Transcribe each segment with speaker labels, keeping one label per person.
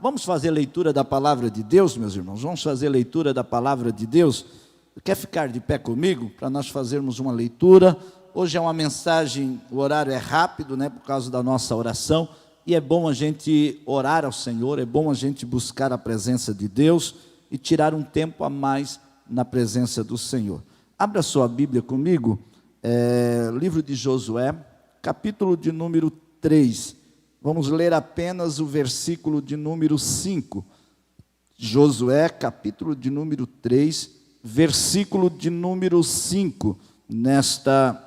Speaker 1: Vamos fazer leitura da palavra de Deus, meus irmãos? Vamos fazer leitura da palavra de Deus? Quer ficar de pé comigo para nós fazermos uma leitura? Hoje é uma mensagem, o horário é rápido, por causa da nossa oração, e é bom a gente orar ao Senhor, é bom a gente buscar a presença de Deus e tirar um tempo a mais na presença do Senhor. Abra sua Bíblia comigo, livro de Josué, capítulo de número 3. Vamos ler apenas o versículo de número 5. Josué, capítulo de número 3, versículo de número 5. Nesta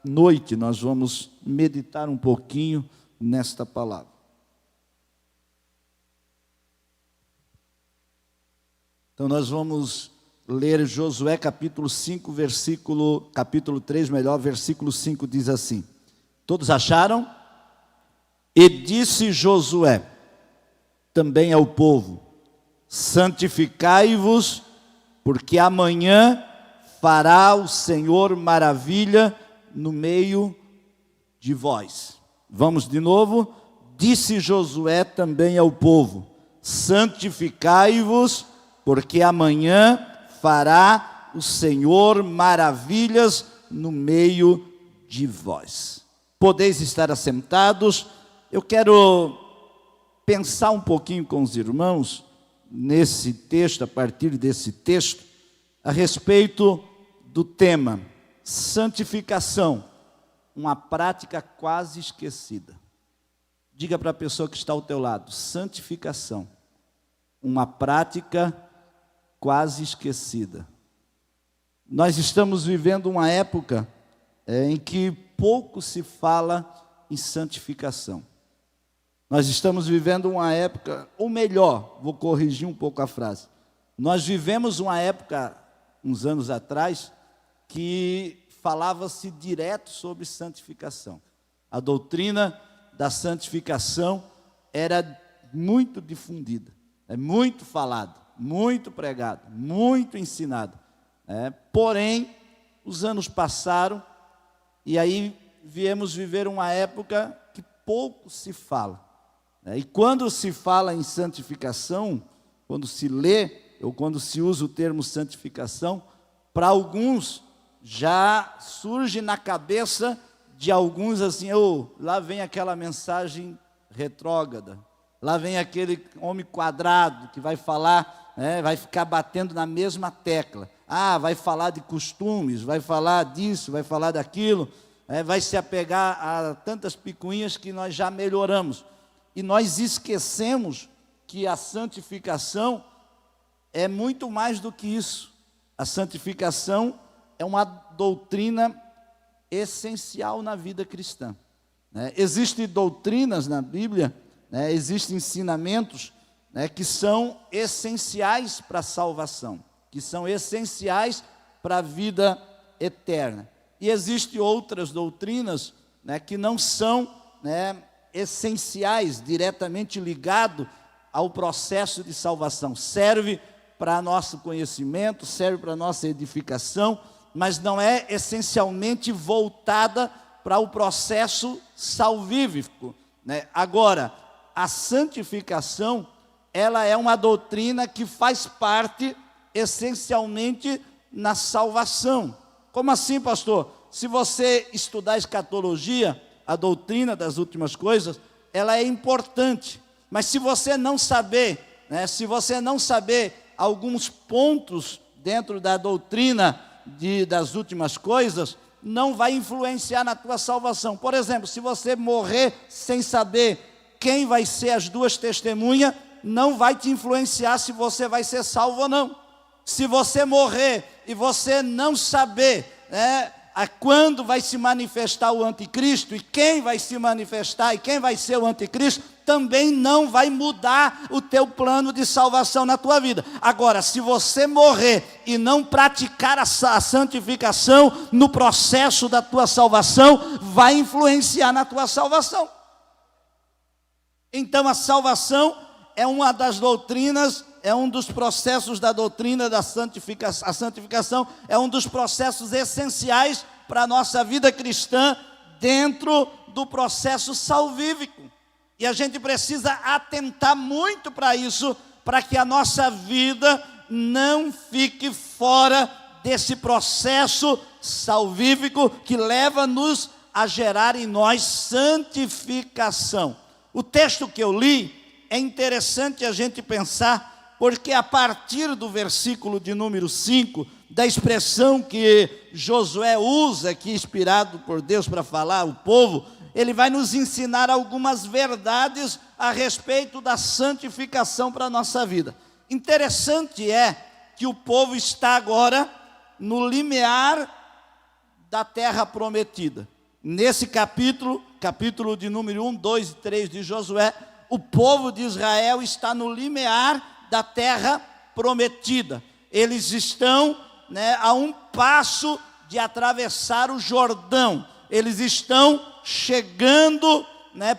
Speaker 1: noite nós vamos meditar um pouquinho nesta palavra. Então nós vamos ler Josué capítulo 5, capítulo 3, versículo 5 diz assim: todos acharam? E disse Josué também ao povo: santificai-vos, porque amanhã fará o Senhor maravilha no meio de vós. Vamos de novo. Disse Josué também ao povo: santificai-vos, porque amanhã fará o Senhor maravilhas no meio de vós. Podeis estar assentados. Eu quero pensar um pouquinho com os irmãos nesse texto, a partir desse texto, a respeito do tema santificação, uma prática quase esquecida. Diga para a pessoa que está ao teu lado: santificação, uma prática quase esquecida. Nós estamos vivendo uma época em que pouco se fala em santificação. Nós estamos vivendo uma época, ou melhor, vou corrigir um pouco a frase. Nós vivemos uma época, uns anos atrás, que falava-se direto sobre santificação. A doutrina da santificação era muito difundida, muito falada, muito pregada, muito ensinada. Porém, os anos passaram e aí viemos viver uma época que pouco se fala. E quando se fala em santificação, quando se lê, ou quando se usa o termo santificação, para alguns já surge na cabeça de alguns assim: lá vem aquela mensagem retrógrada, lá vem aquele homem quadrado que vai falar, vai ficar batendo na mesma tecla. Vai falar de costumes, vai falar disso, vai falar daquilo, vai se apegar a tantas picuinhas que nós já melhoramos. E nós esquecemos que a santificação é muito mais do que isso. A santificação é uma doutrina essencial na vida cristã. Existem doutrinas na Bíblia, existem ensinamentos que são essenciais para a salvação, que são essenciais para a vida eterna. E existem outras doutrinas que não são essenciais, diretamente ligado ao processo de salvação. Serve para nosso conhecimento, serve para nossa edificação, mas não é essencialmente voltada para o processo salvífico. Agora, a santificação, ela é uma doutrina que faz parte essencialmente na salvação. Como assim, pastor? Se você estudar escatologia, a doutrina das últimas coisas, ela é importante, mas se você não saber, alguns pontos dentro da doutrina das últimas coisas, não vai influenciar na tua salvação. Por exemplo, se você morrer sem saber quem vai ser as duas testemunhas, não vai te influenciar se você vai ser salvo ou não. Se você morrer e você não saber a quando vai se manifestar o anticristo, e quem vai se manifestar, e quem vai ser o anticristo, também não vai mudar o teu plano de salvação na tua vida. Agora, se você morrer e não praticar a santificação no processo da tua salvação, vai influenciar na tua salvação. Então a salvação é uma das doutrinas, é um dos processos da doutrina da santificação. A santificação é um dos processos essenciais para a nossa vida cristã dentro do processo salvífico. E a gente precisa atentar muito para isso, para que a nossa vida não fique fora desse processo salvífico que leva-nos a gerar em nós santificação. O texto que eu li é interessante a gente pensar, porque a partir do versículo de número 5, da expressão que Josué usa aqui, inspirado por Deus para falar ao povo, ele vai nos ensinar algumas verdades a respeito da santificação para a nossa vida. Interessante é que o povo está agora no limiar da terra prometida. Nesse capítulo de número 1, 2 e 3 de Josué, o povo de Israel está no limiar da terra prometida. Eles estão, a um passo de atravessar o Jordão. Eles estão chegando,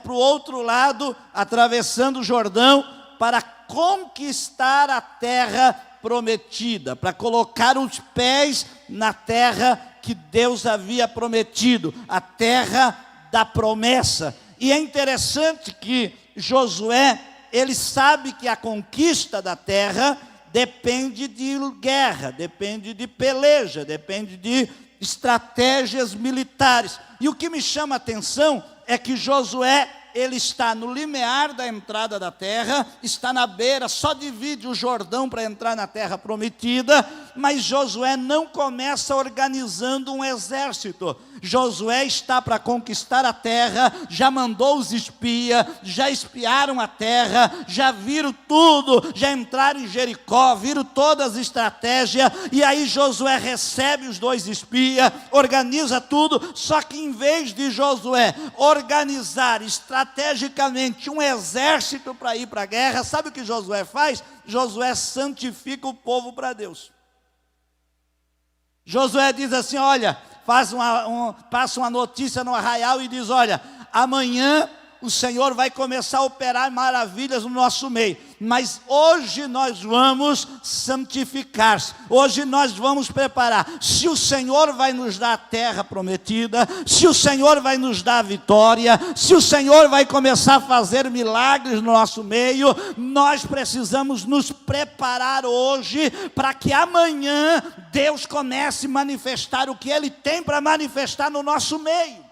Speaker 1: para o outro lado, atravessando o Jordão, para conquistar a terra prometida, para colocar os pés na terra que Deus havia prometido, a terra da promessa. E é interessante que Josué, ele sabe que a conquista da terra depende de guerra, depende de peleja, depende de estratégias militares. E o que me chama a atenção é que Josué, ele está no limiar da entrada da terra, está na beira, só divide o Jordão para entrar na terra prometida, mas Josué não começa organizando um exército. Josué está para conquistar a terra, já mandou os espias, já espiaram a terra, já viram tudo, já entraram em Jericó, viram todas as estratégias, e aí Josué recebe os 2 espias, organiza tudo, só que em vez de Josué organizar estrategicamente um exército para ir para a guerra, sabe o que Josué faz? Josué santifica o povo para Deus. Josué diz assim, olha, passa uma notícia no arraial e diz, olha, amanhã o Senhor vai começar a operar maravilhas no nosso meio, mas hoje nós vamos santificar, hoje nós vamos preparar. Se o Senhor vai nos dar a terra prometida, se o Senhor vai nos dar a vitória, se o Senhor vai começar a fazer milagres no nosso meio, nós precisamos nos preparar hoje, para que amanhã Deus comece a manifestar o que Ele tem para manifestar no nosso meio.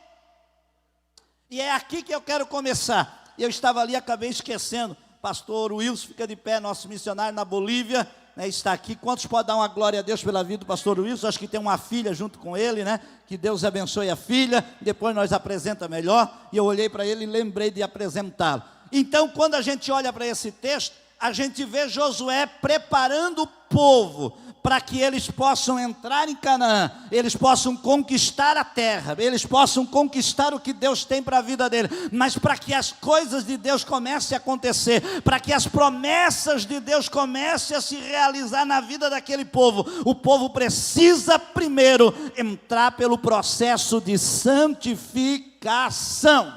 Speaker 1: E é aqui que eu quero começar. Eu estava ali, acabei esquecendo. Pastor Wilson, fica de pé, nosso missionário na Bolívia, está aqui. Quantos podem dar uma glória a Deus pela vida do pastor Wilson? Acho que tem uma filha junto com ele, que Deus abençoe a filha. Depois nós apresenta melhor. E eu olhei para ele e lembrei de apresentá-lo. Então, quando a gente olha para esse texto, a gente vê Josué preparando o povo para que eles possam entrar em Canaã, eles possam conquistar a terra, eles possam conquistar o que Deus tem para a vida dele, mas para que as coisas de Deus comecem a acontecer, para que as promessas de Deus comecem a se realizar na vida daquele povo, o povo precisa primeiro entrar pelo processo de santificação.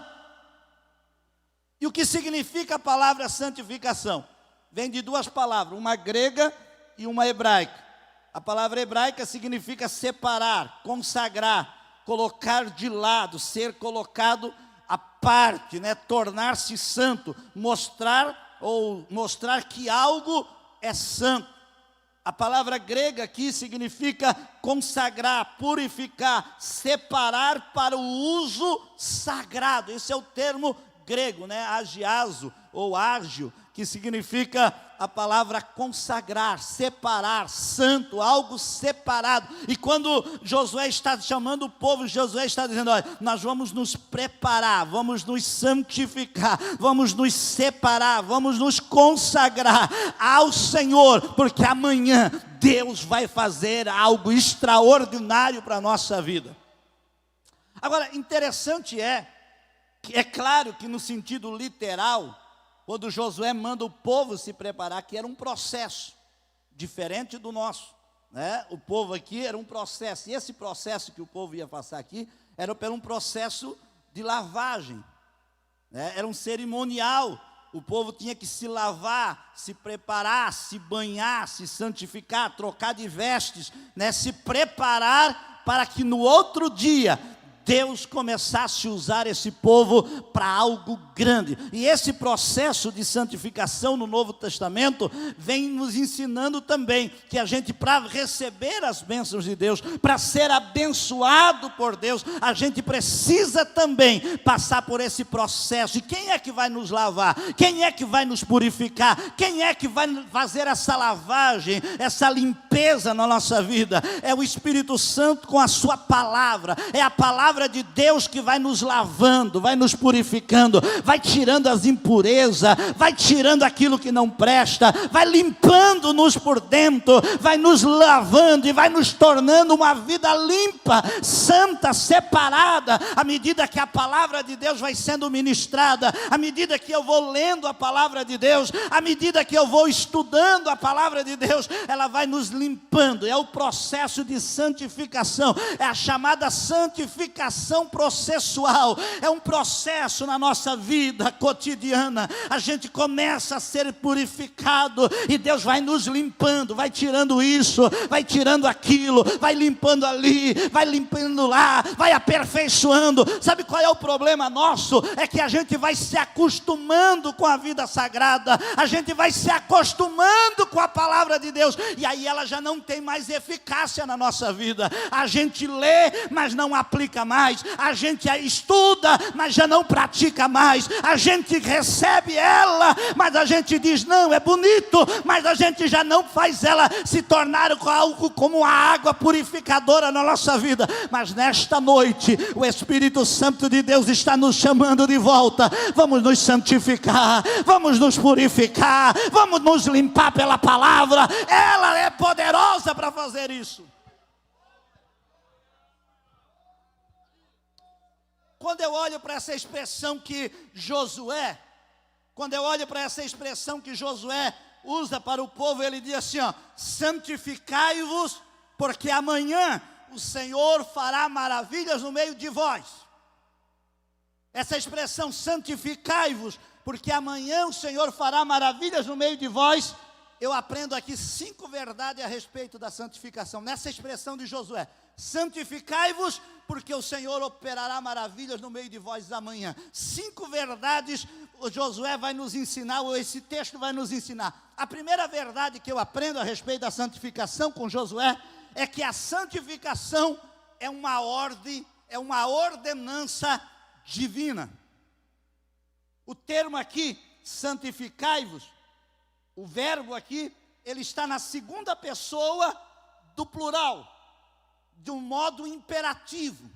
Speaker 1: E o que significa a palavra santificação? Vem de 2 palavras, uma grega e uma hebraica. A palavra hebraica significa separar, consagrar, colocar de lado, ser colocado à parte, tornar-se santo, mostrar que algo é santo. A palavra grega aqui significa consagrar, purificar, separar para o uso sagrado. Esse é o termo grego, agiazo ou ágio, que significa a palavra consagrar, separar, santo, algo separado. E quando Josué está chamando o povo, Josué está dizendo, olha, nós vamos nos preparar, vamos nos santificar, vamos nos separar, vamos nos consagrar ao Senhor, porque amanhã Deus vai fazer algo extraordinário para a nossa vida. Agora, interessante é claro que no sentido literal, quando Josué manda o povo se preparar, que era um processo diferente do nosso, O povo aqui era um processo, e esse processo que o povo ia passar aqui, era por um processo de lavagem, Era um cerimonial, o povo tinha que se lavar, se preparar, se banhar, se santificar, trocar de vestes, se preparar para que no outro dia, Deus começasse a usar esse povo para algo grande. E esse processo de santificação no Novo Testamento vem nos ensinando também que a gente, para receber as bênçãos de Deus, para ser abençoado por Deus, a gente precisa também passar por esse processo. E quem é que vai nos lavar? Quem é que vai nos purificar? Quem é que vai fazer essa lavagem, essa limpeza na nossa vida? É o Espírito Santo com a sua palavra. É a palavra de Deus que vai nos lavando, vai nos purificando, vai tirando as impurezas, vai tirando aquilo que não presta, vai limpando-nos por dentro, vai nos lavando e vai nos tornando uma vida limpa, santa, separada, à medida que a palavra de Deus vai sendo ministrada, à medida que eu vou lendo a palavra de Deus, à medida que eu vou estudando a palavra de Deus, ela vai nos limpando. É o processo de santificação, é a chamada santificação processual. É um processo na nossa vida cotidiana. A gente começa a ser purificado e Deus vai nos limpando, vai tirando isso, vai tirando aquilo, vai limpando ali, vai limpando lá, vai aperfeiçoando. Sabe qual é o problema nosso? É que a gente vai se acostumando com a vida sagrada, a gente vai se acostumando com a palavra de Deus, e aí ela já não tem mais eficácia na nossa vida. A gente lê, mas não aplica mais, a gente estuda, mas já não pratica mais, a gente recebe ela, mas a gente diz, não, é bonito, mas a gente já não faz ela se tornar algo como a água purificadora na nossa vida. Mas nesta noite, o Espírito Santo de Deus está nos chamando de volta. Vamos nos santificar, vamos nos purificar, vamos nos limpar pela palavra. Ela é poderosa para fazer isso. Quando eu olho para essa expressão que Josué, usa para o povo, ele diz assim, ó, santificai-vos, porque amanhã o Senhor fará maravilhas no meio de vós. Essa expressão, santificai-vos, porque amanhã o Senhor fará maravilhas no meio de vós, eu aprendo aqui 5 verdades a respeito da santificação, nessa expressão de Josué. Santificai-vos, porque o Senhor operará maravilhas no meio de vós amanhã. 5 verdades o Josué vai nos ensinar, ou esse texto vai nos ensinar. A primeira verdade que eu aprendo a respeito da santificação com Josué é que a santificação é uma ordem, é uma ordenança divina. O termo aqui, santificai-vos, o verbo aqui, ele está na segunda pessoa do plural, de um modo imperativo,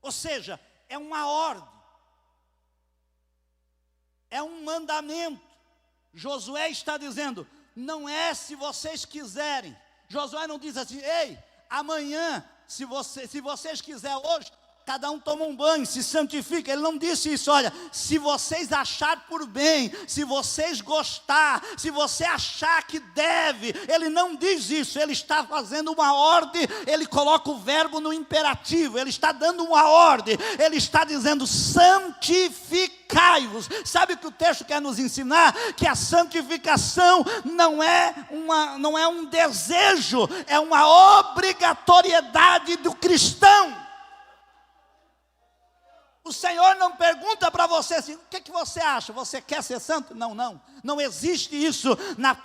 Speaker 1: ou seja, é uma ordem, é um mandamento. Josué está dizendo, não é se vocês quiserem. Josué não diz assim, ei, amanhã, se vocês quiserem hoje, cada um toma um banho, se santifica. Ele não disse isso, olha, se vocês acharem por bem, se vocês gostar, se você achar que deve. Ele não diz isso, ele está fazendo uma ordem, ele coloca o verbo no imperativo, ele está dando uma ordem, ele está dizendo santificai-vos. Sabe o que o texto quer nos ensinar? Que a santificação não é um desejo, é uma obrigatoriedade do cristão. O Senhor não pergunta para você assim, o que você acha? Você quer ser santo? Não existe isso na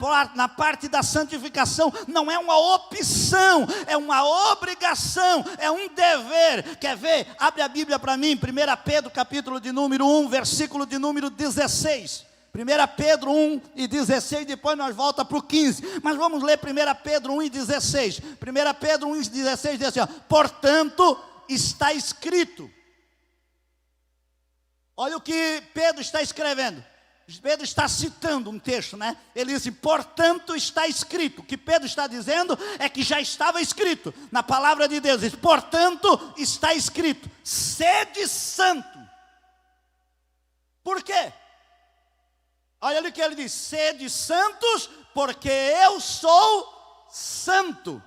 Speaker 1: parte da santificação. Não é uma opção, é uma obrigação, é um dever. Quer ver? Abre a Bíblia para mim, 1 Pedro capítulo de número 1, versículo de número 16. 1 Pedro 1 e 16, depois nós voltamos para o 15. Mas vamos ler 1 Pedro 1 e 16. 1 Pedro 1 e 16 diz assim, ó, portanto está escrito. Olha o que Pedro está escrevendo. Pedro está citando um texto, né? Ele diz assim, portanto está escrito. O que Pedro está dizendo é que já estava escrito na palavra de Deus. Diz, portanto está escrito, sede santo. Por quê? Olha o que ele diz, sede santos, porque eu sou santo.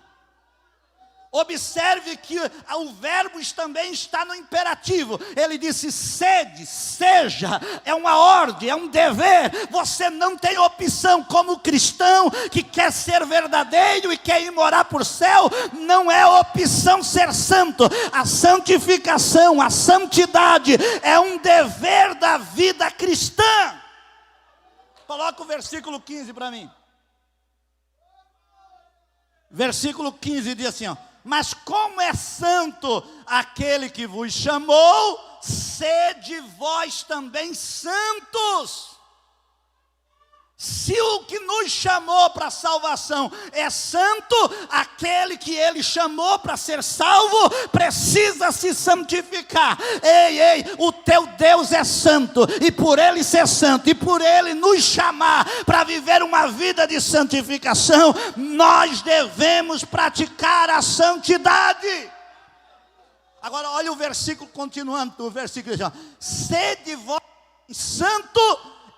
Speaker 1: Observe que o verbo também está no imperativo. Ele disse sede, seja, é uma ordem, é um dever. Você não tem opção como cristão que quer ser verdadeiro e quer ir morar por céu. Não é opção ser santo. A santificação, a santidade é um dever da vida cristã. Coloca o versículo 15 para mim. Versículo 15 diz assim, ó: mas como é santo aquele que vos chamou, sede vós também santos. Se o que nos chamou para a salvação é santo, aquele que ele chamou para ser salvo precisa se santificar. Ei, o teu Deus é santo, e por ele ser santo, e por ele nos chamar para viver uma vida de santificação, nós devemos praticar a santidade. Agora olha o versículo continuando, o versículo diz: sede vós santo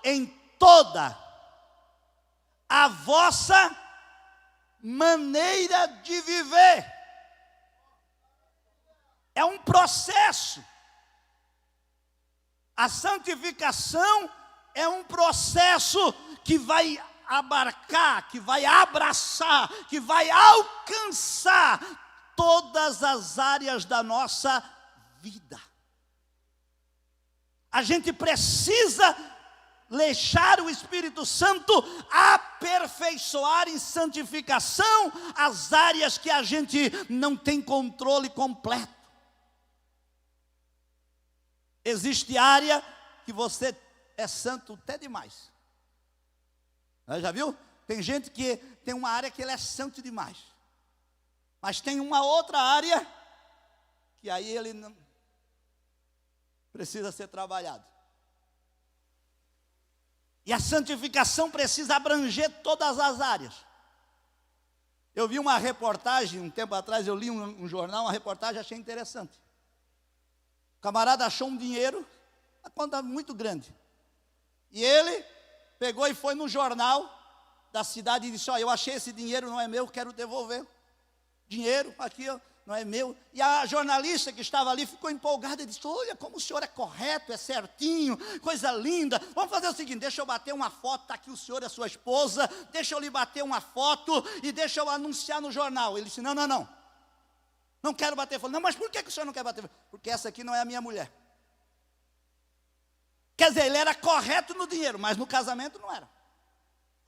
Speaker 1: em toda a vossa maneira de viver. É um processo. A santificação é um processo que vai abarcar, que vai abraçar, que vai alcançar todas as áreas da nossa vida. A gente precisa deixar o Espírito Santo aperfeiçoar em santificação as áreas que a gente não tem controle completo. Existe área que você é santo até demais. Já viu? Tem gente que tem uma área que ele é santo demais, mas tem uma outra área que aí ele não precisa ser trabalhado. E a santificação precisa abranger todas as áreas. Eu vi uma reportagem, um tempo atrás, eu li um jornal, uma reportagem, achei interessante. O camarada achou um dinheiro, uma conta muito grande. E ele pegou e foi no jornal da cidade e disse: ó, eu achei esse dinheiro, não é meu, quero devolver. Dinheiro, aqui, ó, não é meu. E a jornalista que estava ali ficou empolgada e disse: olha como o senhor é correto, é certinho, coisa linda. Vamos fazer o seguinte, deixa eu bater uma foto, está aqui o senhor e a sua esposa, deixa eu lhe bater uma foto e deixa eu anunciar no jornal. Ele disse: não quero bater. Falei: não, mas por que o senhor não quer bater? Porque essa aqui não é a minha mulher. Quer dizer, ele era correto no dinheiro, mas no casamento não era.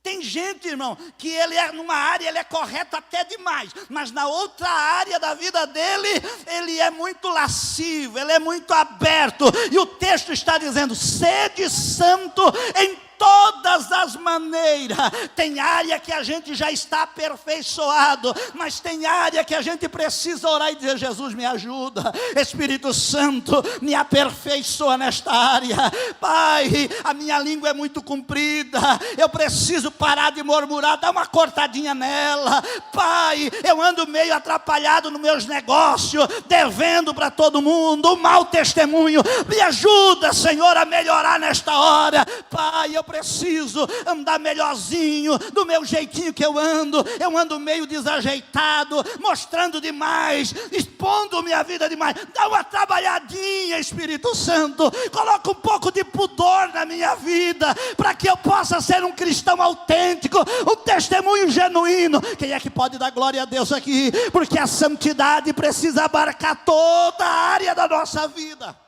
Speaker 1: Tem gente, irmão, que ele é numa área, ele é correto até demais, mas na outra área da vida dele, ele é muito lascivo, ele é muito aberto. E o texto está dizendo: sede santo em todas as maneiras. Tem área que a gente já está aperfeiçoado, mas tem área que a gente precisa orar e dizer: Jesus, me ajuda, Espírito Santo, me aperfeiçoa nesta área. Pai, a minha língua é muito comprida, eu preciso parar de murmurar, dar uma cortadinha nela. Pai, eu ando meio atrapalhado nos meus negócios, devendo para todo mundo, um mau testemunho. Me ajuda, Senhor, a melhorar nesta hora. Pai, eu preciso andar melhorzinho, do meu jeitinho que eu ando meio desajeitado, mostrando demais, expondo minha vida demais. Dá uma trabalhadinha, Espírito Santo, coloca um pouco de pudor na minha vida, para que eu possa ser um cristão autêntico, um testemunho genuíno. Quem é que pode dar glória a Deus aqui? Porque a santidade precisa abarcar toda a área da nossa vida.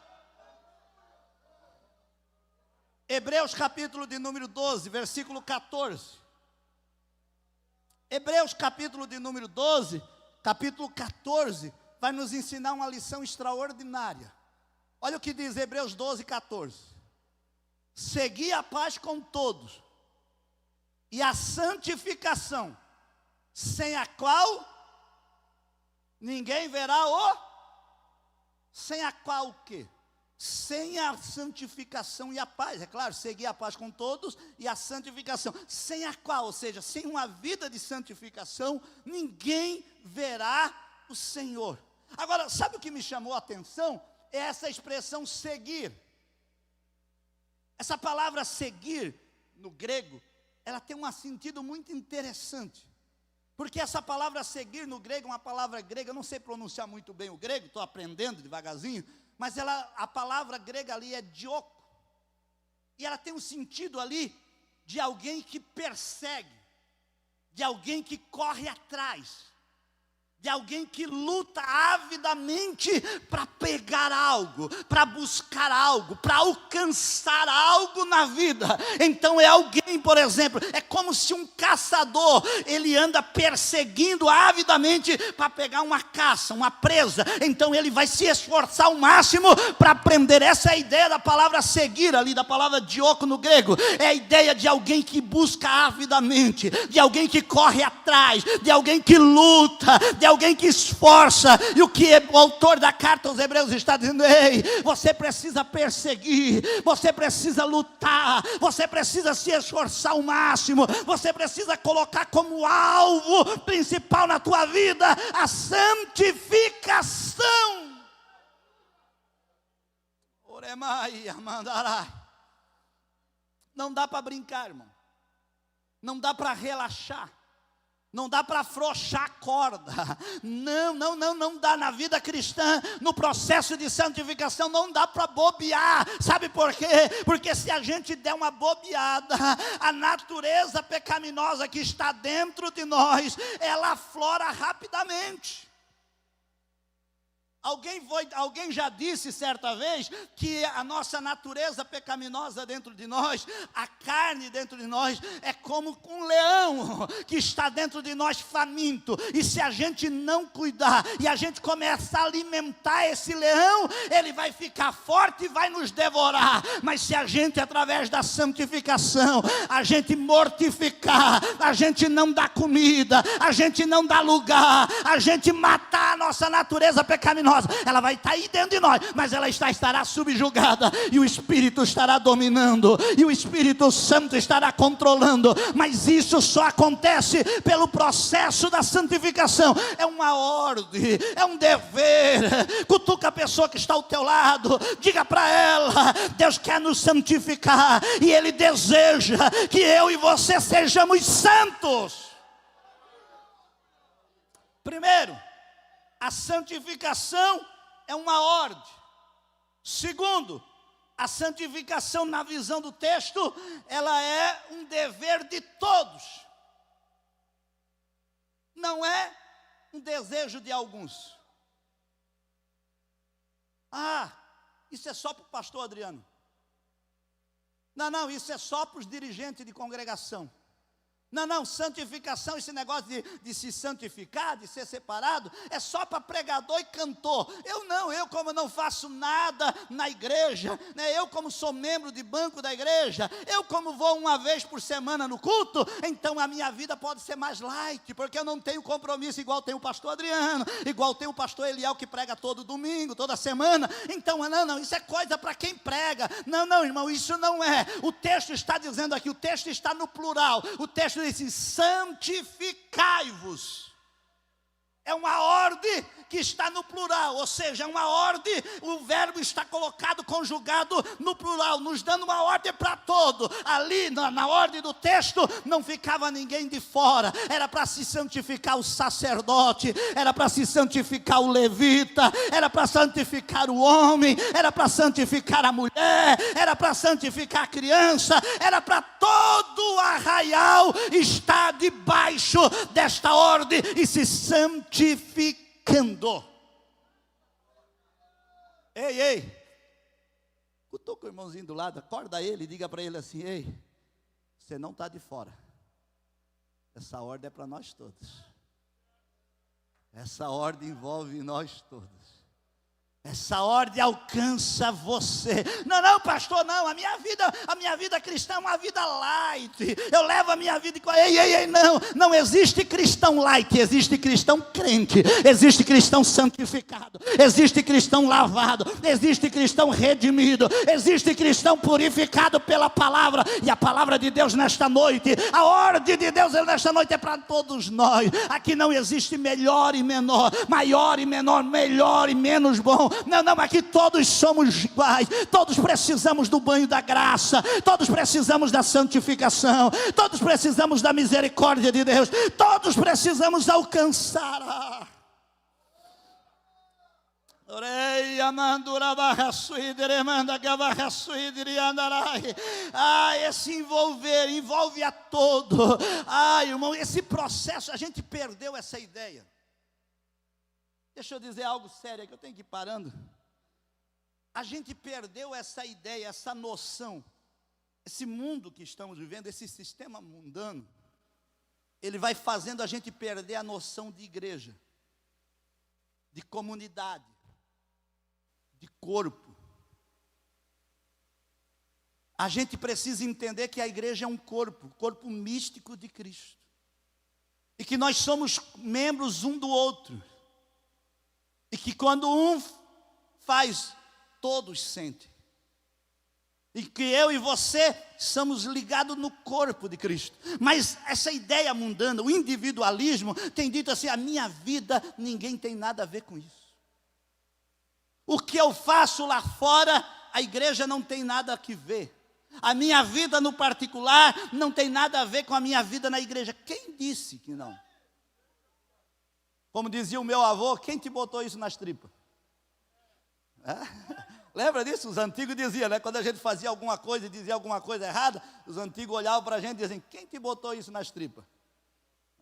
Speaker 1: Hebreus capítulo de número 12, versículo 14. Hebreus capítulo de número 12, capítulo 14, vai nos ensinar uma lição extraordinária. Olha o que diz Hebreus 12, 14. Segui a paz com todos e a santificação, sem a qual ninguém verá o... Sem a qual o quê? Sem a santificação e a paz. É claro, seguir a paz com todos e a santificação, sem a qual, ou seja, sem uma vida de santificação, ninguém verá o Senhor. Agora, sabe o que me chamou a atenção? É essa expressão seguir. Essa palavra seguir, no grego, ela tem um sentido muito interessante. Porque essa palavra seguir no grego é uma palavra grega, eu não sei pronunciar muito bem o grego, estou aprendendo devagarzinho, mas a palavra grega ali é dioko. E ela tem um sentido ali de alguém que persegue, de alguém que corre atrás, de alguém que luta avidamente para pegar algo, para buscar algo, para alcançar algo na vida. Então é alguém, por exemplo, é como se um caçador, ele anda perseguindo avidamente para pegar uma caça, uma presa. Então ele vai se esforçar ao máximo para prender. Essa é a ideia da palavra seguir ali, da palavra dioko no grego. É a ideia de alguém que busca avidamente, de alguém que corre atrás, de alguém que luta, de alguém que esforça. E o que o autor da carta aos Hebreus está dizendo: ei, você precisa perseguir, você precisa lutar, você precisa se esforçar ao máximo, você precisa colocar como alvo principal na tua vida a santificação. Oremai, amandarai. Não dá para brincar, irmão. Não dá para relaxar. Não dá para afrouxar a corda. Não dá na vida cristã, no processo de santificação, não dá para bobear. Sabe por quê? Porque se a gente der uma bobeada, a natureza pecaminosa que está dentro de nós, ela aflora rapidamente. Alguém já disse certa vez que a nossa natureza pecaminosa dentro de nós, a carne dentro de nós, é como um leão que está dentro de nós faminto. E se a gente não cuidar e a gente começar a alimentar esse leão, ele vai ficar forte e vai nos devorar. Mas se a gente, através da santificação, a gente mortificar, a gente não dá comida, a gente não dá lugar, a gente matar a nossa natureza pecaminosa, ela vai estar aí dentro de nós, mas ela estará subjugada, e o Espírito estará dominando, e o Espírito Santo estará controlando. Mas isso só acontece pelo processo da santificação. É uma ordem, é um dever. Cutuca a pessoa que está ao teu lado, diga para ela: Deus quer nos santificar, e Ele deseja que eu e você sejamos santos. Primeiro, a santificação é uma ordem. Segundo, a santificação, na visão do texto, ela é um dever de todos. Não é um desejo de alguns. Ah, isso é só para o pastor Adriano. Não, isso é só para os dirigentes de congregação. Não, santificação, esse negócio de se santificar, de ser separado, é só para pregador e cantor. Eu como não faço nada na igreja, né, eu como sou membro de banco da igreja, eu como vou uma vez por semana no culto, então a minha vida pode ser mais light, porque eu não tenho compromisso igual tem o pastor Adriano, igual tem o pastor Eliel que prega todo domingo, toda semana. Então, não, isso é coisa para quem prega. Não, irmão, isso não é. O texto está dizendo aqui, o texto está no plural, o texto diz: santificai-vos. É uma ordem que está no plural, ou seja, é uma ordem, o verbo está colocado, conjugado no plural, nos dando uma ordem para todo. Ali na ordem do texto não ficava ninguém de fora. Era para se santificar o sacerdote, era para se santificar o levita, era para santificar o homem, era para santificar a mulher, era para santificar a criança, era para todo o arraial estar debaixo desta ordem e se santificando. Ei, cutuca o irmãozinho do lado, acorda ele e diga para ele assim: ei, você não está de fora. Essa ordem é para nós todos. Essa ordem envolve nós todos. Essa ordem alcança você. Não, pastor, não. A minha vida cristã é uma vida light. Eu levo a minha vida. Ei, não existe cristão light. Existe cristão crente. Existe cristão santificado. Existe cristão lavado. Existe cristão redimido. Existe cristão purificado pela palavra. E a palavra de Deus nesta noite, a ordem de Deus nesta noite é para todos nós. Aqui não existe melhor e menor, maior e menor, melhor e menos bom. Não, aqui todos somos iguais, todos precisamos do banho da graça, todos precisamos da santificação, todos precisamos da misericórdia de Deus, todos precisamos alcançar esse envolve a todo. Irmão, esse processo, a gente perdeu essa ideia. Deixa eu dizer algo sério que eu tenho que ir parando. A gente perdeu essa ideia, essa noção. Esse mundo que estamos vivendo, esse sistema mundano, ele vai fazendo a gente perder a noção de igreja, de comunidade, de corpo. A gente precisa entender que a igreja é um corpo místico de Cristo. E que nós somos membros um do outro. E que quando um faz, todos sentem. E que eu e você somos ligados no corpo de Cristo. Mas essa ideia mundana, o individualismo, tem dito assim: a minha vida, ninguém tem nada a ver com isso. O que eu faço lá fora, a igreja não tem nada a ver. A minha vida no particular não tem nada a ver com a minha vida na igreja. Quem disse que não? Como dizia o meu avô, quem te botou isso nas tripas? Lembra disso? Os antigos diziam, né? Quando a gente fazia alguma coisa e dizia alguma coisa errada, os antigos olhavam para a gente e diziam: quem te botou isso nas tripas?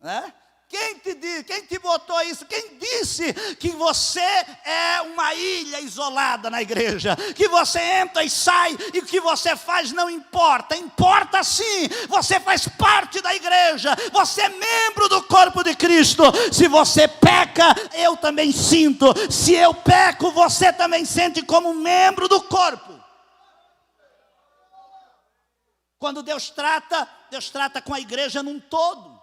Speaker 1: Né? Quem te botou isso? Quem disse que você é uma ilha isolada na igreja? Que você entra e sai e o que você faz não importa. Importa sim, você faz parte da igreja. Você é membro do corpo de Cristo. Se você peca, eu também sinto. Se eu peco, você também sente como membro do corpo. Quando Deus trata com a igreja num todo.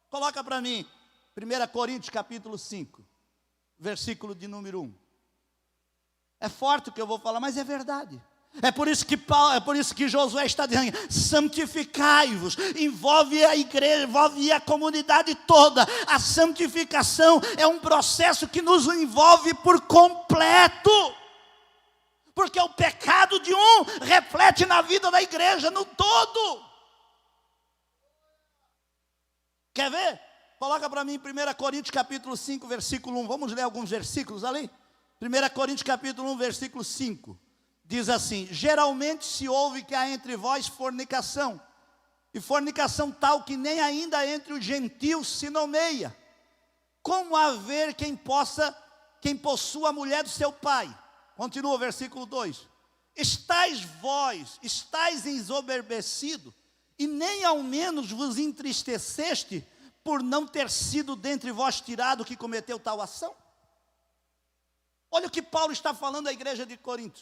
Speaker 1: Coloca para mim, 1 Coríntios capítulo 5, versículo de número 1. É forte o que eu vou falar, mas é verdade. É por isso que Josué está dizendo: santificai-vos. Envolve a igreja, envolve a comunidade toda. A santificação é um processo que nos envolve por completo. Porque o pecado de um reflete na vida da igreja no todo. Quer ver? Coloca para mim 1 Coríntios capítulo 5, versículo 1. Vamos ler alguns versículos ali? 1 Coríntios capítulo 1, versículo 5. Diz assim: geralmente se ouve que há entre vós fornicação, e fornicação tal que nem ainda entre os gentios se nomeia. Como haver quem possua a mulher do seu pai? Continua o versículo 2. Estais ensoberbecido, e nem ao menos vos entristeceste por não ter sido dentre vós tirado o que cometeu tal ação? Olha o que Paulo está falando à igreja de Corinto.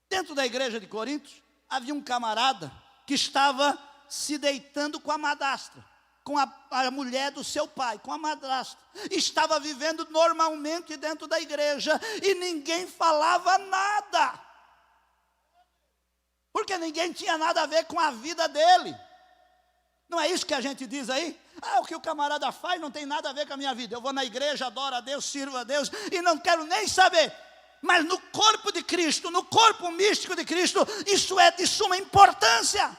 Speaker 1: Dentro da igreja de Corinto, havia um camarada que estava se deitando com a madrasta, com a mulher do seu pai, com a madrasta. Estava vivendo normalmente dentro da igreja e ninguém falava nada. Porque ninguém tinha nada a ver com a vida dele. Não é isso que a gente diz aí? O que o camarada faz não tem nada a ver com a minha vida. Eu vou na igreja, adoro a Deus, sirvo a Deus e não quero nem saber. Mas no corpo de Cristo, no corpo místico de Cristo, isso é de suma importância.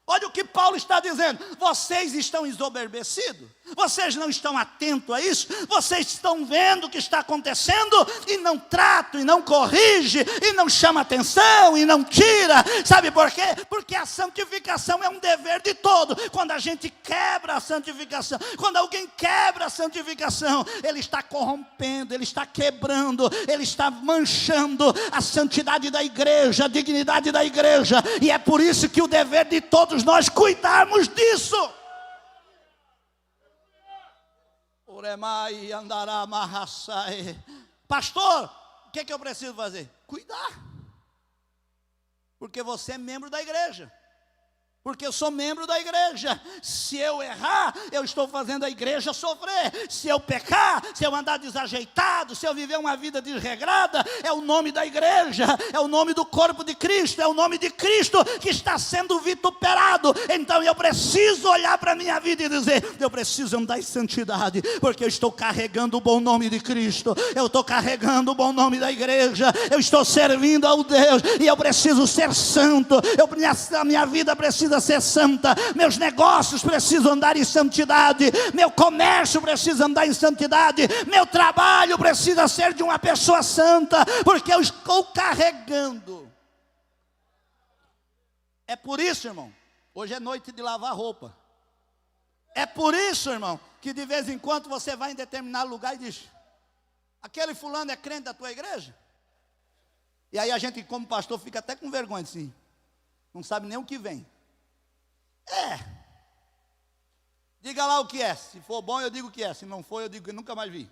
Speaker 1: Olha o que Paulo está dizendo: vocês estão ensoberbecidos, vocês não estão atentos a isso, vocês estão vendo o que está acontecendo e não tratam, e não corrige, e não chama atenção, e não tira. Sabe por quê? Porque a santificação é um dever de todo. Quando a gente quebra a santificação, quando alguém quebra a santificação, ele está corrompendo, ele está quebrando, ele está manchando a santidade da igreja, a dignidade da igreja. E é por isso que o dever de todos nós cuidarmos disso. Pastor, o que eu preciso fazer? Cuidar. Porque você é membro da igreja. Porque eu sou membro da igreja. Se eu errar, eu estou fazendo a igreja sofrer. Se eu pecar, se eu andar desajeitado, se eu viver uma vida desregrada, é o nome da igreja, é o nome do corpo de Cristo, é o nome de Cristo que está sendo vituperado. Então eu preciso olhar para a minha vida e dizer: eu preciso andar em santidade, porque eu estou carregando o bom nome de Cristo, eu estou carregando o bom nome da igreja, eu estou servindo ao Deus, e eu preciso ser santo, a minha vida precisa ser santa, meus negócios precisam andar em santidade, meu comércio precisa andar em santidade, meu trabalho precisa ser de uma pessoa santa, porque eu estou carregando. É por isso, irmão, hoje é noite de lavar roupa. É por isso, irmão, que de vez em quando você vai em determinado lugar e diz: aquele fulano é crente da tua igreja? E aí a gente, como pastor, fica até com vergonha assim, não sabe nem o que vem. Diga lá o que é. Se for bom, eu digo o que é. Se não for, eu digo que nunca mais vi.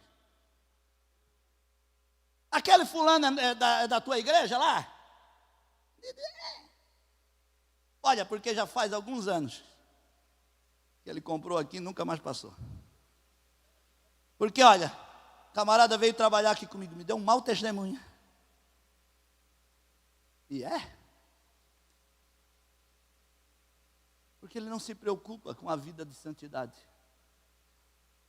Speaker 1: Aquele fulano é da tua igreja lá? Olha, porque já faz alguns anos que ele comprou aqui e nunca mais passou. Porque, olha, o camarada veio trabalhar aqui comigo, me deu um mau testemunho. E porque ele não se preocupa com a vida de santidade.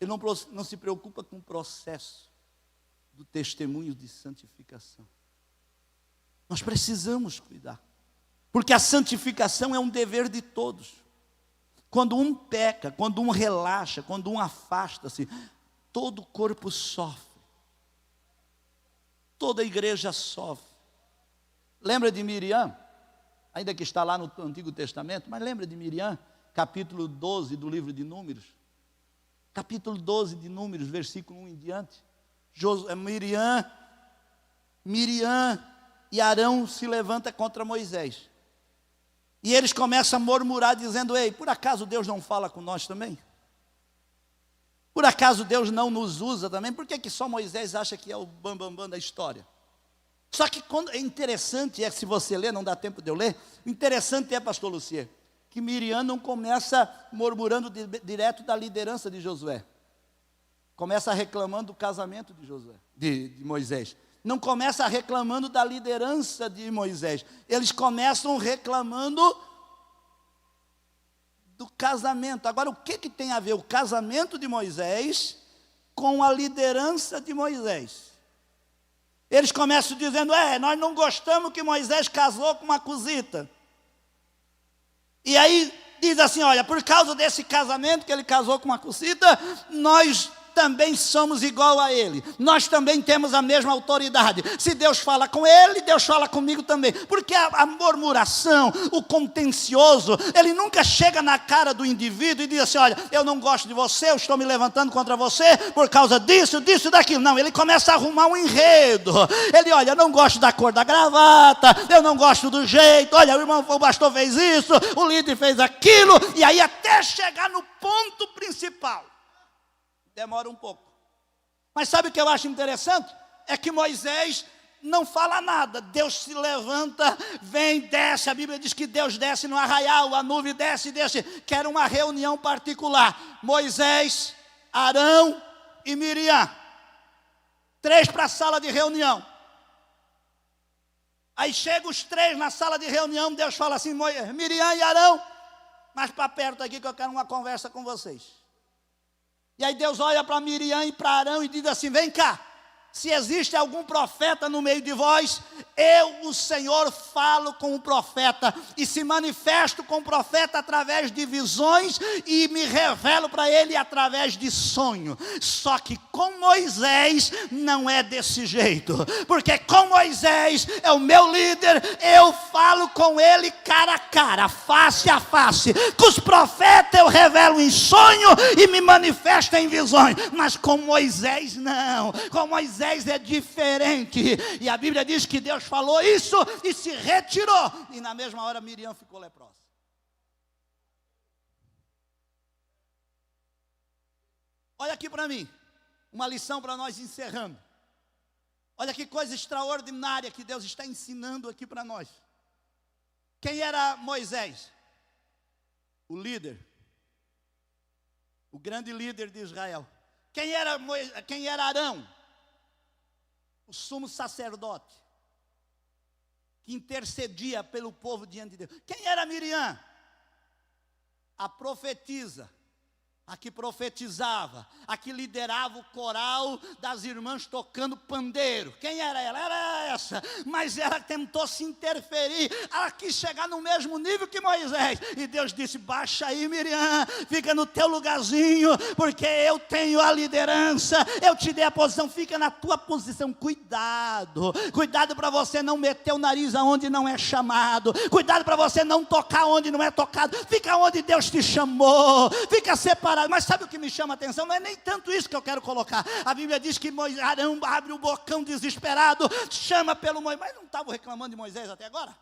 Speaker 1: Ele não se preocupa com o processo do testemunho de santificação. Nós precisamos cuidar, porque a santificação é um dever de todos. Quando um peca, quando um relaxa, quando um afasta-se, todo o corpo sofre. Toda a igreja sofre. Lembra de Miriam? Ainda que está lá no Antigo Testamento, mas lembra de Miriam, capítulo 12 do livro de Números? Capítulo 12 de Números, versículo 1 em diante. Miriam e Arão se levantam contra Moisés. E eles começam a murmurar, dizendo: ei, por acaso Deus não fala com nós também? Por acaso Deus não nos usa também? Por que só Moisés acha que é o bambambam da história? Só que quando é interessante, se você ler, não dá tempo de eu ler, o interessante é, pastor Lucier, que Miriam não começa murmurando direto da liderança de Josué. Começa reclamando do casamento de Moisés. Não começa reclamando da liderança de Moisés. Eles começam reclamando do casamento. Agora, o que tem a ver o casamento de Moisés com a liderança de Moisés? Eles começam dizendo: nós não gostamos que Moisés casou com uma cusita. E aí diz assim: olha, por causa desse casamento que ele casou com uma cusita, nós também somos igual a ele. Nós também temos a mesma autoridade. Se Deus fala com ele, Deus fala comigo também. Porque a murmuração, o contencioso, ele nunca chega na cara do indivíduo e diz assim: olha, eu não gosto de você, eu estou me levantando contra você por causa disso, disso e daquilo. Não, ele começa a arrumar um enredo. Ele: olha, eu não gosto da cor da gravata, eu não gosto do jeito, olha, o pastor fez isso, o líder fez aquilo. E aí até chegar no ponto principal demora um pouco. Mas sabe o que eu acho interessante? É que Moisés não fala nada. Deus se levanta, vem, desce. A Bíblia diz que Deus desce no arraial, a nuvem desce, que era uma reunião particular. Moisés, Arão e Miriam. 3 para a sala de reunião. Aí chegam os 3 na sala de reunião, Deus fala assim: Miriam e Arão, mais para perto aqui que eu quero uma conversa com vocês. E aí Deus olha para Miriam e para Arão e diz assim: vem cá, se existe algum profeta no meio de vós, eu, o Senhor, falo com o profeta e se manifesto com o profeta através de visões e me revelo para ele através de sonho. Só que com Moisés não é desse jeito, porque com Moisés é o meu líder, eu falo com ele cara a cara, face a face. Com os profetas eu revelo em sonho e me manifesto em visões, mas com Moisés não. Com Moisés é diferente. E a Bíblia diz que Deus falou isso e se retirou. E na mesma hora Miriam ficou leprosa. Olha aqui para mim, uma lição para nós encerrando. Olha que coisa extraordinária que Deus está ensinando aqui para nós. Quem era Moisés? o líder, o grande líder de Israel. Quem era Arão? O sumo sacerdote, que intercedia pelo povo diante de Deus. Quem era Miriam? A profetisa, a que profetizava, a que liderava o coral das irmãs tocando pandeiro. Quem era ela? Era essa. Mas ela tentou se interferir, ela quis chegar no mesmo nível que Moisés. E Deus disse: baixa aí, Miriam, fica no teu lugarzinho, porque eu tenho a liderança, eu te dei a posição, fica na tua posição. Cuidado, cuidado para você não meter o nariz aonde não é chamado, cuidado para você não tocar onde não é tocado, fica onde Deus te chamou, fica separado. Mas sabe o que me chama a atenção? Não é nem tanto isso que eu quero colocar. A Bíblia diz que Arão abre o bocão desesperado, chama pelo Moisés. Mas não estavam reclamando de Moisés até agora?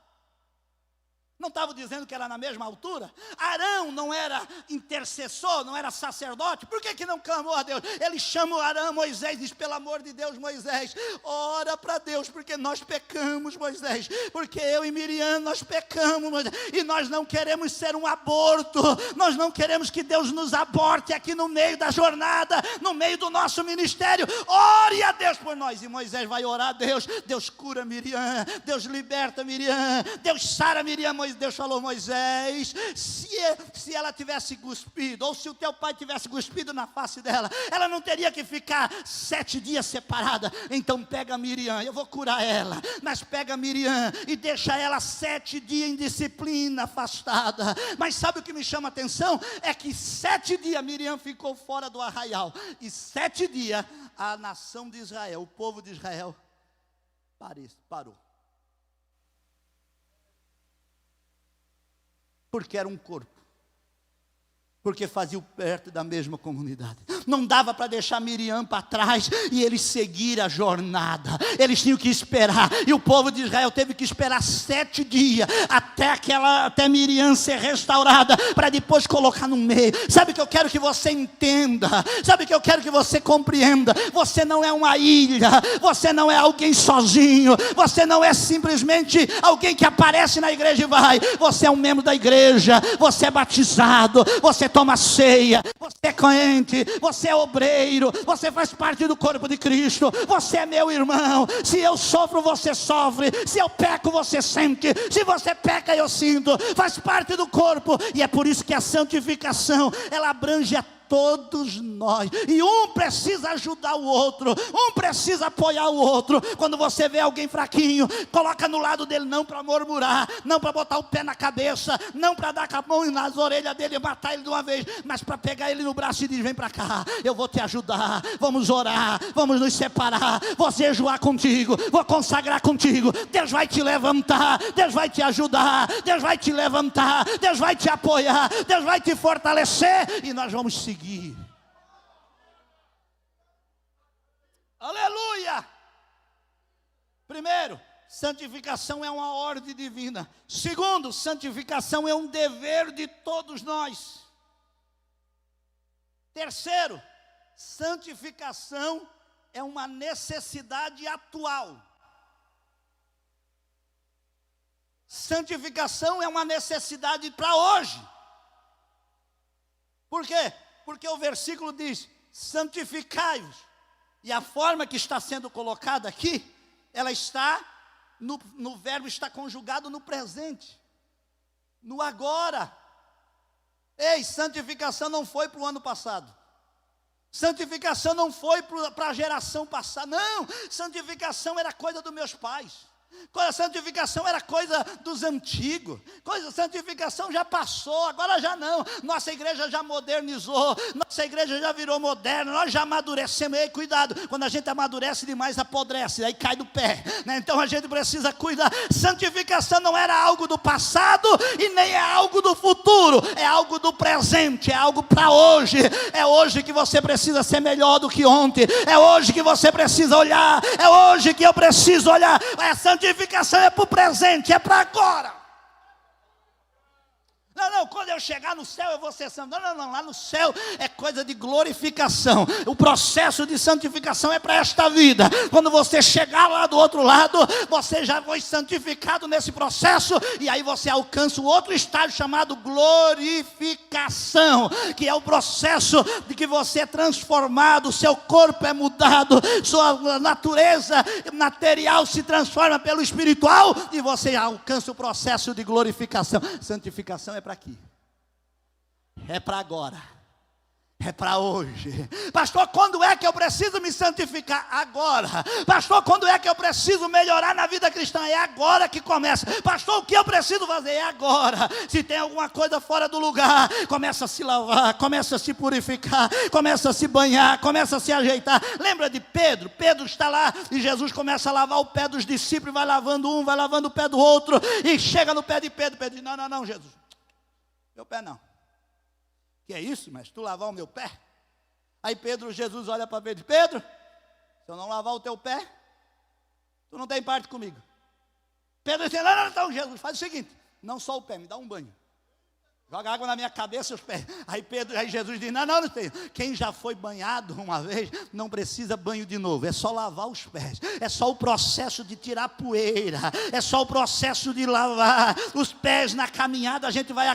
Speaker 1: Não estavam dizendo que era na mesma altura? Arão não era intercessor, não era sacerdote? Por que não clamou a Deus? Ele chama o Arão, Moisés, diz: pelo amor de Deus, Moisés, ora para Deus, porque nós pecamos, Moisés, porque eu e Miriam, nós pecamos, Moisés, e nós não queremos ser um aborto, nós não queremos que Deus nos aborte aqui no meio da jornada, no meio do nosso ministério. Ore a Deus por nós. E Moisés vai orar a Deus. Deus cura Miriam, Deus liberta Miriam, Deus sara Miriam. Deus falou: Moisés, se ela tivesse cuspido, ou se o teu pai tivesse cuspido na face dela, ela não teria que ficar 7 dias separada. Então pega Miriam, eu vou curar ela, mas pega Miriam e deixa ela 7 dias em disciplina, afastada. Mas sabe o que me chama a atenção? É que 7 dias Miriam ficou fora do arraial, e 7 dias a nação de Israel, o povo de Israel, parou. Porque era um corpo, porque fazia perto da mesma comunidade. Não dava para deixar Miriam para trás e eles seguir a jornada. Eles tinham que esperar, e o povo de Israel teve que esperar 7 dias até Miriam ser restaurada, para depois colocar no meio. Sabe o que eu quero que você entenda? Sabe o que eu quero que você compreenda? Você não é uma ilha, você não é alguém sozinho, você não é simplesmente alguém que aparece na igreja e vai. Você é um membro da igreja, você é batizado, você toma ceia, você é crente, você é obreiro, você faz parte do corpo de Cristo, você é meu irmão. Se eu sofro, você sofre, se eu peco, você sente, se você peca, eu sinto, faz parte do corpo. E é por isso que a santificação, ela abrange a todos nós, e um precisa ajudar o outro, um precisa apoiar o outro. Quando você vê alguém fraquinho, coloca no lado dele, não para murmurar, não para botar o pé na cabeça, não para dar com a mão nas orelhas dele e matar ele de uma vez, mas para pegar ele no braço e dizer: vem para cá, eu vou te ajudar, vamos orar, vamos nos separar, vou jejuar contigo, vou consagrar contigo. Deus vai te levantar, Deus vai te ajudar, Deus vai te levantar, Deus vai te apoiar, Deus vai te fortalecer, e nós vamos seguir. Aleluia! Primeiro, santificação é uma ordem divina. Segundo, santificação é um dever de todos nós. Terceiro, santificação é uma necessidade atual. Santificação é uma necessidade para hoje. Por quê? Porque o versículo diz: santificai-vos. E a forma que está sendo colocada aqui, ela está, no verbo está conjugado no presente, no agora. Ei, santificação não foi para o ano passado. Santificação não foi para a geração passada. Não, santificação era coisa dos meus pais. Santificação era coisa dos antigos. Santificação já passou, agora já não. Nossa igreja já modernizou, nossa igreja já virou moderna, nós já amadurecemos. Ei, cuidado, quando a gente amadurece demais, apodrece, aí cai do pé, né? Então a gente precisa cuidar. Santificação não era algo do passado e nem é algo do futuro, é algo do presente, é algo para hoje. É hoje que você precisa ser melhor do que ontem, é hoje que você precisa olhar, é hoje que eu preciso olhar. Santificação é para o presente, é para agora. não, quando eu chegar no céu eu vou ser santo. Não, lá no céu é coisa de glorificação. O processo de santificação é para esta vida. Quando você chegar lá do outro lado, você já foi santificado nesse processo, e aí você alcança o outro estágio chamado glorificação, que é o processo de que você é transformado, seu corpo é mudado, sua natureza material se transforma pelo espiritual, e você alcança o processo de glorificação. Santificação é para aqui, é para agora, é para hoje. Pastor, quando é que eu preciso me santificar? Agora. Pastor, quando é que eu preciso melhorar na vida cristã? É agora que começa. Pastor, o que eu preciso fazer? É agora. Se tem alguma coisa fora do lugar, começa a se lavar, começa a se purificar, começa a se banhar, começa a se ajeitar. Lembra de Pedro? Pedro está lá e Jesus começa a lavar o pé dos discípulos, vai lavando um, vai lavando o pé do outro, e chega no pé de Pedro. Pedro diz: não, Jesus, meu pé não. Que é isso, mas tu lavar o meu pé? Aí Jesus olha para Pedro: Pedro, se eu não lavar o teu pé, tu não tem parte comigo. Pedro diz: não, então Jesus, faz o seguinte, não só o pé, me dá um banho. Joga água na minha cabeça e os pés. Aí Jesus diz: não tem. Quem já foi banhado uma vez, não precisa banho de novo. É só lavar os pés. É só o processo de tirar poeira. É só o processo de lavar os pés na caminhada. A gente vai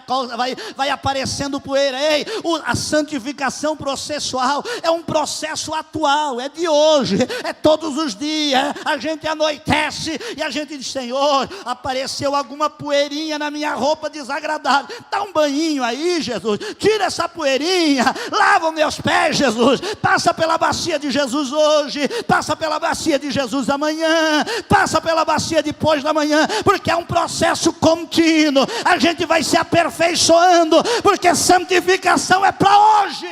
Speaker 1: aparecendo poeira. Ei, a santificação processual é um processo atual. É de hoje. É todos os dias. A gente anoitece e a gente diz: Senhor, apareceu alguma poeirinha na minha roupa desagradável. Dá um banhinho aí, Jesus, tira essa poeirinha, lava os meus pés, Jesus, passa pela bacia de Jesus hoje, passa pela bacia de Jesus amanhã, passa pela bacia depois da manhã, porque é um processo contínuo, a gente vai se aperfeiçoando, porque santificação é para hoje.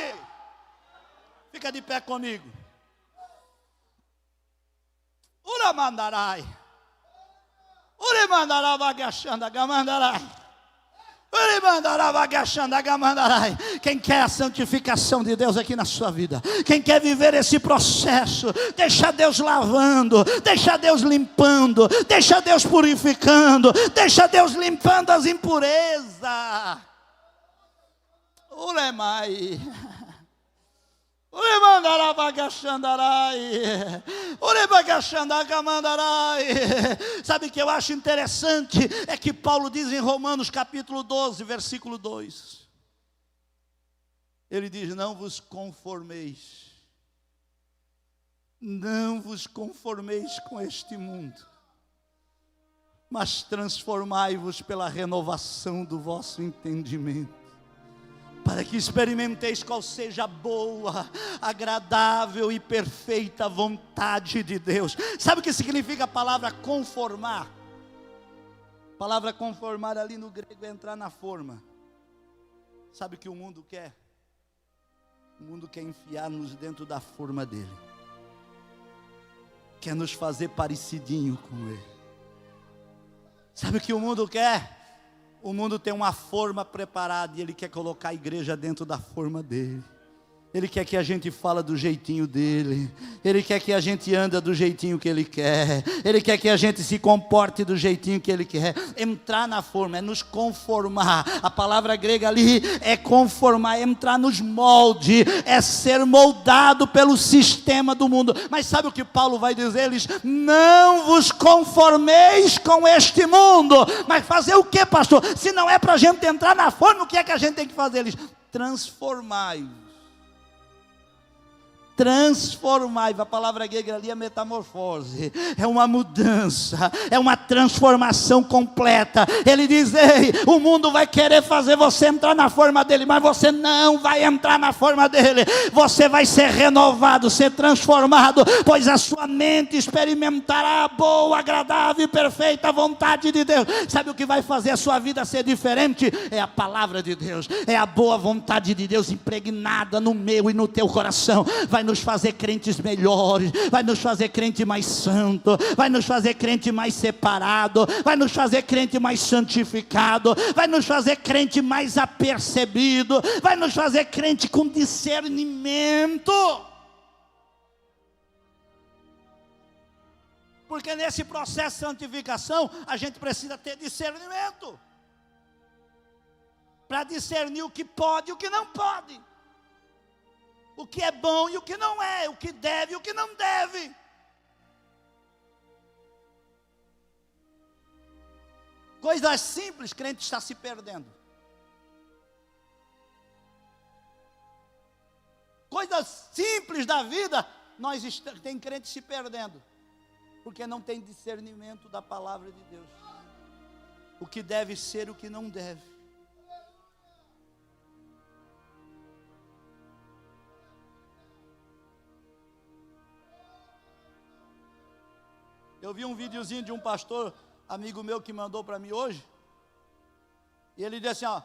Speaker 1: Fica de pé comigo. Uramandarai, Urimandarabagachandagamandarai. Quem quer a santificação de Deus aqui na sua vida, quem quer viver esse processo, deixa Deus lavando, deixa Deus limpando, deixa Deus purificando, deixa Deus limpando as impurezas. Ulemai, sabe o que eu acho interessante? É que Paulo diz em Romanos capítulo 12, versículo 2. Ele diz: não vos conformeis com este mundo, mas transformai-vos pela renovação do vosso entendimento, para que experimenteis qual seja a boa, agradável e perfeita vontade de Deus. Sabe o que significa a palavra conformar? A palavra conformar ali no grego é entrar na forma. Sabe o que o mundo quer? O mundo quer enfiar-nos dentro da forma dele, quer nos fazer parecidinho com ele. Sabe o que o mundo quer? O mundo tem uma forma preparada e ele quer colocar a igreja dentro da forma dele. Ele quer que a gente fala do jeitinho dele. Ele quer que a gente anda do jeitinho que ele quer. Ele quer que a gente se comporte do jeitinho que ele quer. Entrar na forma é nos conformar. A palavra grega ali é conformar, é entrar nos moldes, é ser moldado pelo sistema do mundo. Mas sabe o que Paulo vai dizer? Eles: não vos conformeis com este mundo. Mas fazer o que, pastor? Se não é para a gente entrar na forma, o que é que a gente tem que fazer? Eles: transformai-vos. A palavra grega ali é metamorfose, é uma mudança, é uma transformação completa. Ele diz: ei, o mundo vai querer fazer você entrar na forma dele, mas você não vai entrar na forma dele. Você vai ser renovado, ser transformado, pois a sua mente experimentará a boa, agradável e perfeita vontade de Deus. Sabe o que vai fazer a sua vida ser diferente? É a palavra de Deus, é a boa vontade de Deus impregnada no meu e no teu coração. Vai nos fazer crentes melhores, vai nos fazer crente mais santo, vai nos fazer crente mais separado, vai nos fazer crente mais santificado, vai nos fazer crente mais apercebido, vai nos fazer crente com discernimento. Porque nesse processo de santificação a gente precisa ter discernimento. para discernir o que pode e o que não pode, o que é bom e o que não é, o que deve e o que não deve. Coisas simples, crente está se perdendo. Coisas simples da vida, tem crente se perdendo, porque não tem discernimento da palavra de Deus. O que deve ser, o que não deve. Eu vi um videozinho de um pastor, amigo meu, que mandou para mim hoje. E ele disse assim, ó,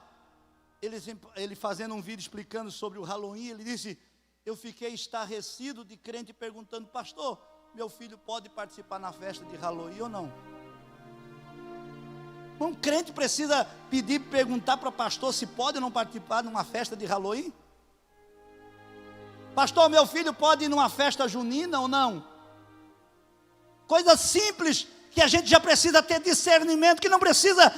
Speaker 1: ele fazendo um vídeo explicando sobre o Halloween, ele disse: eu fiquei estarrecido de crente perguntando: pastor, meu filho pode participar na festa de Halloween ou não? Um crente precisa perguntar para o pastor se pode ou não participar de uma festa de Halloween? Pastor, meu filho pode ir numa festa junina ou não? Coisas simples que a gente já precisa ter discernimento, que não precisa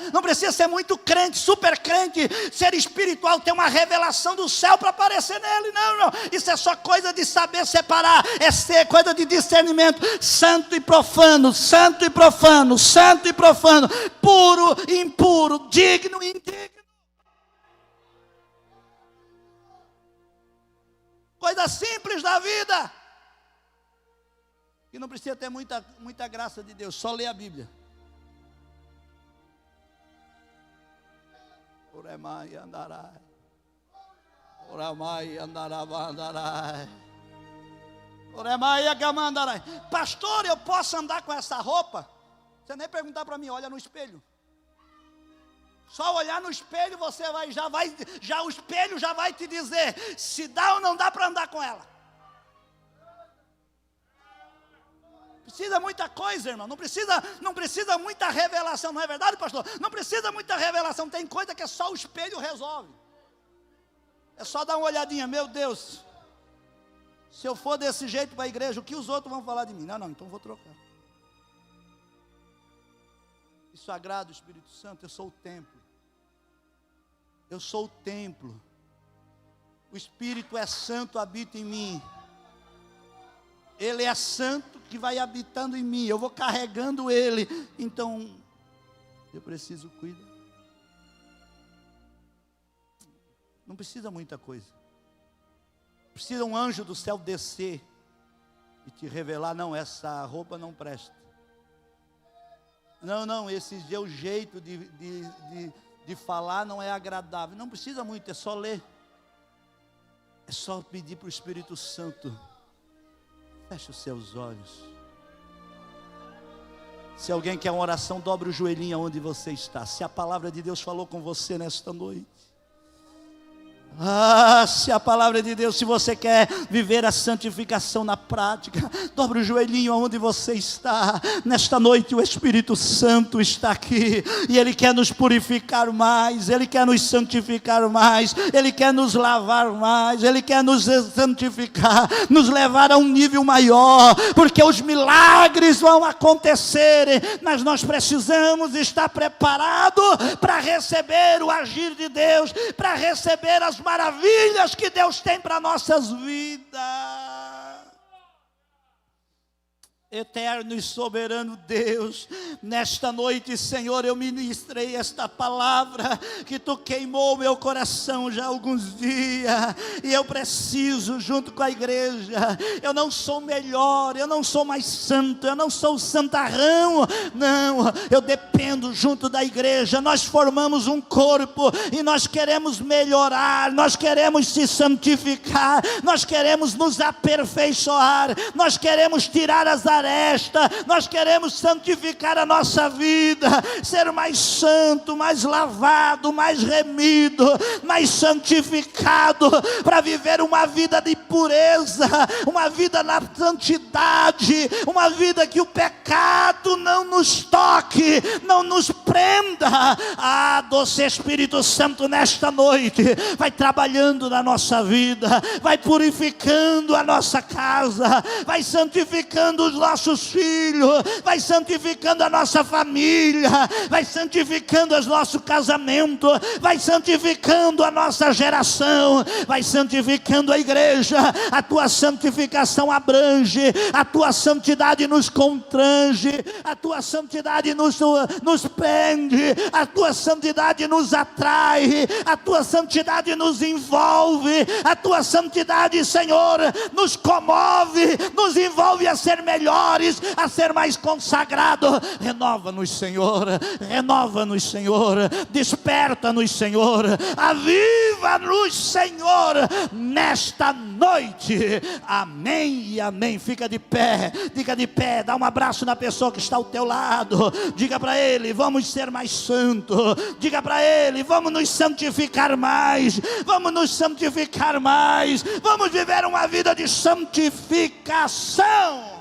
Speaker 1: ser muito crente, super crente, ser espiritual, ter uma revelação do céu para aparecer nele. Não, isso é só coisa de saber separar, é ser coisa de discernimento, santo e profano, santo e profano, santo e profano, puro e impuro, digno e indigno. Coisa simples da vida, que não precisa ter muita graça de Deus, só ler a Bíblia. Oremai andarai, oramai andarabandarai, oremai agamandarai. Pastor, eu posso andar com essa roupa? Você nem perguntar para mim, olha no espelho. Só olhar no espelho você já o espelho já vai te dizer se dá ou não dá para andar com ela. Precisa muita coisa, irmão, não precisa muita revelação, não é verdade, pastor? Não precisa muita revelação, tem coisa que é só o espelho resolve. É só dar uma olhadinha, meu Deus, se eu for desse jeito para a igreja, o que os outros vão falar de mim? Não, então vou trocar. Isso agrada o Espírito Santo, eu sou o templo. Eu sou o templo. O Espírito é santo, habita em mim. Ele é santo que vai habitando em mim. Eu vou carregando ele. Então, eu preciso cuidar. Não precisa muita coisa. Precisa um anjo do céu descer e te revelar: não, essa roupa não presta. Não, esse seu jeito de falar não é agradável. Não precisa muito, é só ler. É só pedir para o Espírito Santo. Feche os seus olhos. Se alguém quer uma oração, dobre o joelhinho onde você está. Se a palavra de Deus falou com você nesta noite. Se a palavra de Deus, se você quer viver a santificação na prática, dobre o joelhinho onde você está. Nesta noite o Espírito Santo está aqui, e Ele quer nos purificar mais, Ele quer nos santificar mais, Ele quer nos lavar mais, Ele quer nos santificar, nos levar a um nível maior, porque os milagres vão acontecer, mas nós precisamos estar preparados para receber o agir de Deus, para receber as maravilhas que Deus tem para nossas vidas. Eterno e soberano Deus, nesta noite, Senhor, eu ministrei esta palavra que Tu queimou meu coração já há alguns dias, e eu preciso, junto com a igreja, eu não sou melhor, eu não sou mais santo, eu não sou santarrão, não, eu dependo junto da igreja. Nós formamos um corpo e nós queremos melhorar, nós queremos se santificar, nós queremos nos aperfeiçoar, nós queremos tirar as nós queremos santificar a nossa vida, ser mais santo, mais lavado, mais remido, mais santificado, para viver uma vida de pureza, uma vida na santidade, uma vida que o pecado não nos toque, não nos prenda. Doce Espírito Santo, nesta noite, vai trabalhando na nossa vida, vai purificando a nossa casa, vai santificando os nossos filhos, vai santificando a nossa família, vai santificando o nosso casamento, vai santificando a nossa geração, vai santificando a igreja. A tua santificação abrange, a tua santidade nos constrange, a tua santidade nos prende, a tua santidade nos atrai, a tua santidade nos envolve, a tua santidade, Senhor, nos comove, nos envolve a ser melhores, a ser mais consagrado. Renova-nos, Senhor, renova-nos, Senhor, desperta-nos, Senhor, aviva-nos, Senhor, nesta noite. Amém e amém. Fica de pé, dá um abraço na pessoa que está ao teu lado, diga para ele: vamos ser mais santos, diga para ele: vamos nos santificar mais, vamos nos santificar mais, vamos viver uma vida de santificação.